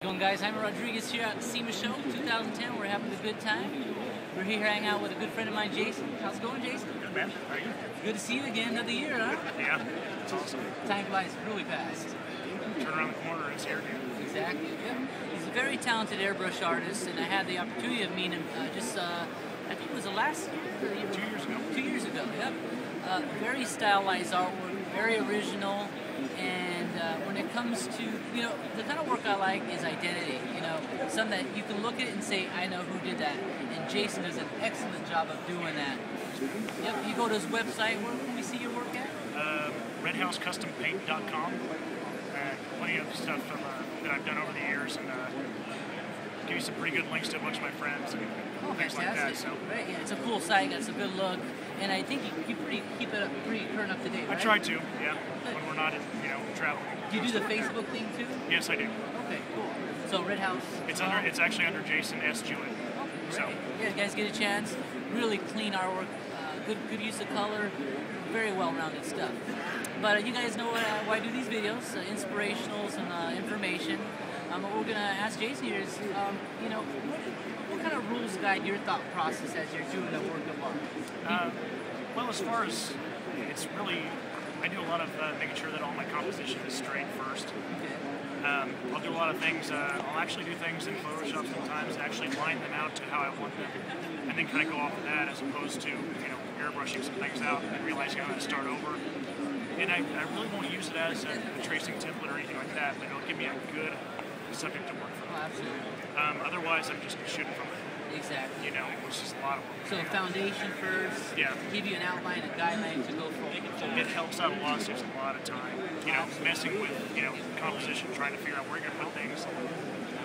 Going, guys, I'm Rodriguez here at the Sema Show 2010. We're having a good time. We're here hanging out with a good friend of mine, Jason. How's it going, Jason? Good, man. How are you? Good to see you again. Another year, huh? Yeah, it's awesome. Time flies really fast. Turn around the corner, it's here again. Exactly. Yep. He's a very talented airbrush artist, and I had the opportunity of meeting him I think it was the last year. 2 years ago. 2 years ago, yep. Very stylized artwork, very original, and when it comes to, the kind of work I like is identity, something that you can look at it and say, I know who did that, and Jason does an excellent job of doing that. Yep, you go to his website, where can we see your work at? RedhouseCustomPaint.com. Plenty of stuff that I've done over the years, and give you some pretty good links to a bunch of my friends and things like that. So. Right, yeah, it's a cool site, got some good look, and I think you keep it up pretty current up to date, right? I try to, yeah, when we're not in, traveling. Do you do the Facebook thing too? Yes, I do. Okay, cool. So Red House. It's actually under Jason S. Jewett. Oh, great. So. Yeah, you guys get a chance. Really clean artwork, good use of color, very well-rounded stuff. But you guys know why I do these videos, inspirationals and information. What we're going to ask Jason here is, what kind of rules guide your thought process as you're doing the work of art? Well, as far as, it's really, I do a lot of making sure that all my composition is straight first. Okay. I'll do a lot of things, I'll actually do things in Photoshop sometimes and actually line them out to how I want them, and then kind of go off of that as opposed to, airbrushing some things out and realizing I'm going to start over. And I really won't use it as a tracing template or anything like that, but it'll give me a good subject to work from. Oh, absolutely. Otherwise, I'm just shooting from it. Exactly. Which is a lot of work. So foundation first. Yeah. Give you an outline, a guideline to go for. It helps out a lot, saves a lot of time. Messing with, composition, trying to figure out where you're going to put things.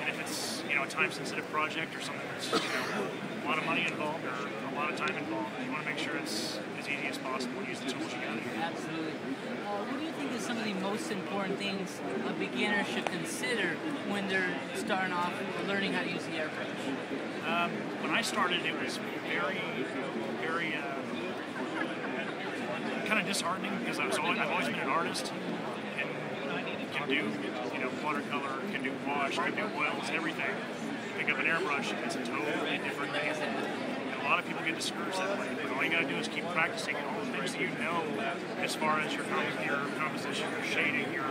And if it's, a time-sensitive project or something that's, a lot of money involved or a lot of time involved, you want to make sure it's as easy as possible and use the tools you got. Absolutely. What do you think is some of the most important things a beginner should consider when they're starting off learning how to use the airbrush? When I started, it was very kind of disheartening because I've always been an artist and can do watercolor, can do wash, can do oils, everything. Pick up an airbrush, it's a totally different thing. And a lot of people get discouraged that way, but all you got to do is keep practicing, and all the things that you know as far as your composition, your shading, your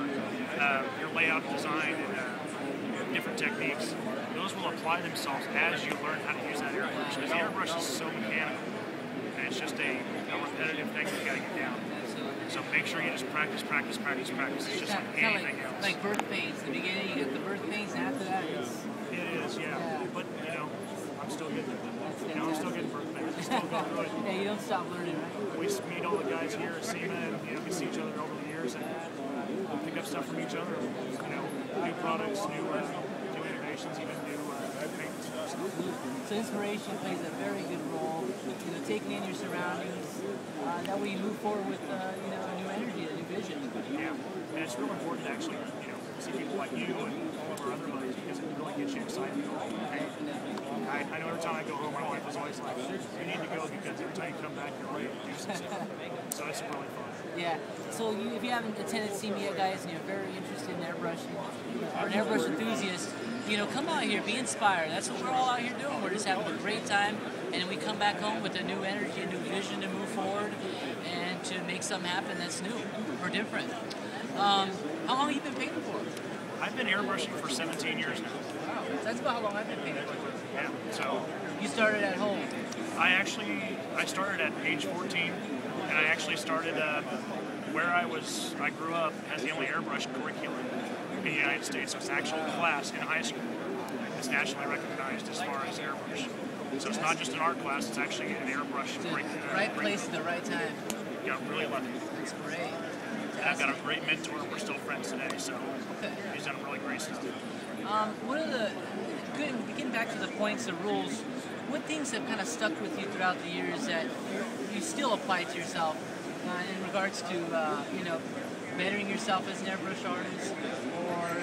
layout design, and different techniques. Those will apply themselves as you learn how to use that airbrush, because the airbrush is so mechanical, and it's just a repetitive thing that you got to get down. So make sure you just practice. It's just like anything else. Like birth pains. In the beginning, you get the birth pains, and after that, it is, yeah. But I'm still getting it. I'm still getting birth pains. I'm still going through it. Yeah, you don't stop learning, right? We meet all the guys here at Sema, and we see each other over the years, and pick up stuff from each other. New products, new innovations, even new paint and stuff. So inspiration plays a very good role. Taking in your surroundings. That way you move forward with a new energy, a new vision. Yeah, and it's real important to actually see people like you and all of our other buddies because it really gets you excited. I know every time I go home, my wife was always like, "You need to go because every time you come back, you're ready to do some stuff." So it's really fun. Yeah. So if you haven't attended Sema yet, guys, and you're very interested in airbrushing or an airbrush enthusiast, come out here, be inspired. That's what we're all out here doing. We're just having a great time, and we come back home with a new energy, a new vision to move forward and to make something happen that's new or different. How long have you been painting for? I've been airbrushing for 17 years now. Wow. That's about how long I've been painting for. Yeah. So you started at home? I started at age 14, and I actually started where I grew up has the only airbrush curriculum in the United States. So it's an actual class in high school that's nationally recognized as far as airbrush. So it's not just an art class, it's actually an airbrush curriculum. Right place at the right time. Got really lucky. That's great. And I've got a great mentor, and we're still friends today, so he's done really great stuff. What are getting back to the points, the rules, what things have kind of stuck with you throughout the years that you still apply to yourself in regards to, bettering yourself as an airbrush artist or,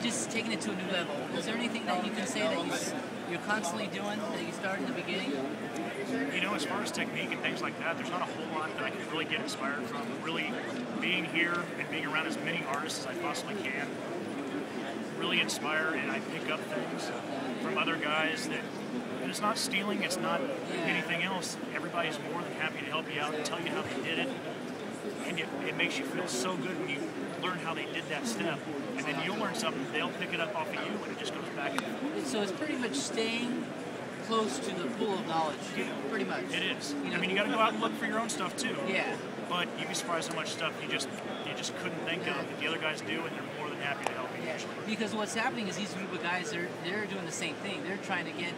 just taking it to a new level? Is there anything that you can say that you're constantly doing that you started in the beginning? As far as technique and things like that, there's not a whole lot that I can really get inspired from. Really being here and being around as many artists as I possibly can. really inspire and I pick up things from other guys that, and it's not stealing, it's not anything else. Everybody's more than happy to help you out and tell you how they did it. And it makes you feel so good when you learn how they did that step. And then you'll learn something, they'll pick it up off of you, and it just goes back and forth. So it's pretty much staying close to the pool of knowledge. Yeah. Pretty much. It is. You know, I mean, you got to go out and look for your own stuff too. Yeah. But you'd be surprised how much stuff you just couldn't think of that the other guys do, and they're more than happy to help you. Yeah. Because what's happening is these group of guys, they're doing the same thing. They're trying to get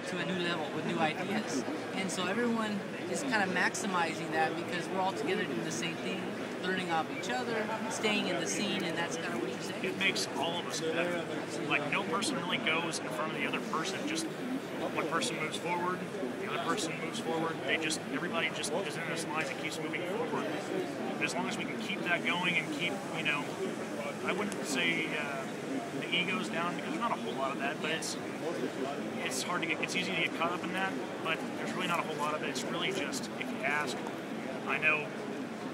to a new level with new ideas. And so everyone is kind of maximizing that because we're all together doing the same thing, learning off each other, staying in the scene, and that's kind of what you're saying. It makes all of us better. Like, no person really goes in front of the other person. Just one person moves forward, the other person moves forward. Everybody just is in this line that keeps moving forward. And as long as we can keep that going and keep, you know, I wouldn't say the ego's down because there's not a whole lot of that, but it's hard to get. It's easy to get caught up in that, but there's really not a whole lot of it. It's really just if you ask. I know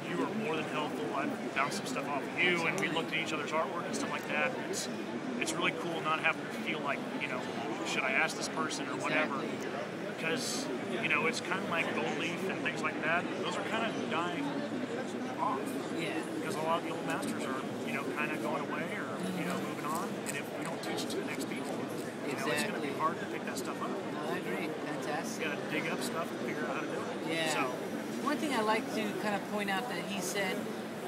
you are more than helpful. I've bounced some stuff off of you, and we looked at each other's artwork and stuff like that. It's really cool not having to feel like, you know, should I ask this person or whatever, because, you know, it's kind of like gold leaf and things like that. Those are kind of dying off. Yeah. Because a lot of the old masters are, you know, kind of going away or, you know, moving on. And if we don't teach it to the next people, you know, it's going to be hard to pick that stuff up. No, I agree. Fantastic. You got to dig up stuff and figure out how to do it. Yeah. So, one thing I like to kind of point out that he said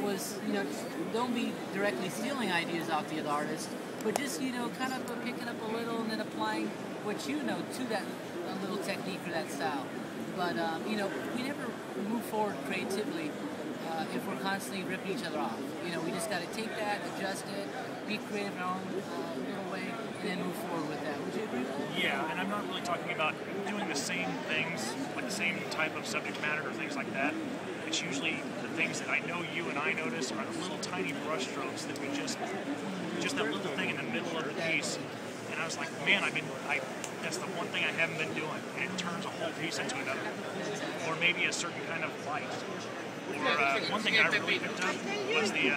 was, you know, don't be directly stealing ideas off the other artist, but just, you know, kind of picking up a little and then applying what you know to that little technique or that style. But, you know, we never move forward creatively if we're constantly ripping each other off. You know, we just got to take that, adjust it, be creative in our own little way, and then move forward with that. Would you agree with that? Yeah, and I'm not really talking about doing the same things, like the same type of subject matter or things like that. It's usually the things that I know you and I notice are the little tiny brush strokes that we just that little thing in the middle of the piece. And I was like, man, that's the one thing I haven't been doing. And it turns a whole piece into another. Or maybe a certain kind of light. Or one thing I really picked up was the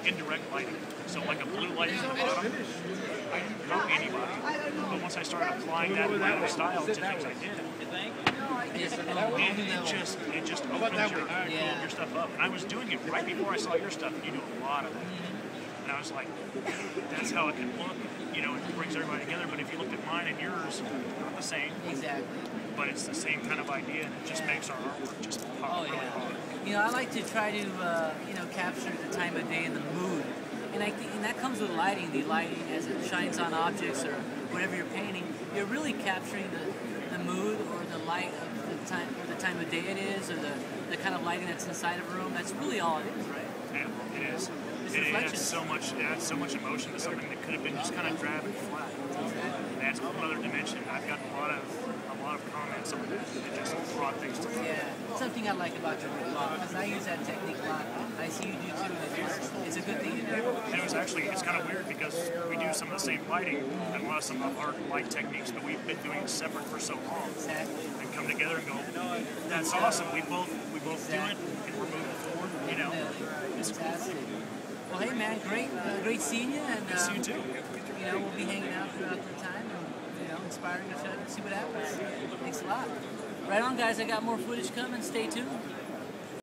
indirect lighting. So like a blue light at the bottom, I didn't copy anybody. But once I started applying that kind of style to things I did, it just opens your stuff up. And I was doing it right before I saw your stuff, and you do a lot of that. And I was like, that's how it can look. You know, it brings everybody together. But if you looked at mine and yours, not the same. Exactly. But it's the same kind of idea, and it just makes our artwork just pop really hard. You know, I like to try to, you know, capture the time of day and the mood. And I think, and that comes with lighting. The lighting, as it shines on objects or whatever you're painting, you're really capturing the mood or the light of the time of day it is, or the kind of lighting that's inside of a room. That's really all it is, right? Yeah, it is. It adds so much emotion to something that could have been just kind of drab and flat. It adds another dimension. I've got a lot of comments on that. It just brought things to life. Yeah, something I like about your work, because I use that technique a lot. I see you do too, and it's a good thing to do. And it's kind of weird because we do some of the same lighting and a lot of some of the hard light techniques, but we've been doing it separate for so long. Exactly. And come together and go, that's awesome. We both do it, and we're moving forward. You know, it's fantastic. Well, hey man, great seeing you, and see you too. You know, we'll be hanging out throughout the time, and, you know, inspiring each other. See what happens. Thanks a lot. Right on, guys. I got more footage coming. Stay tuned.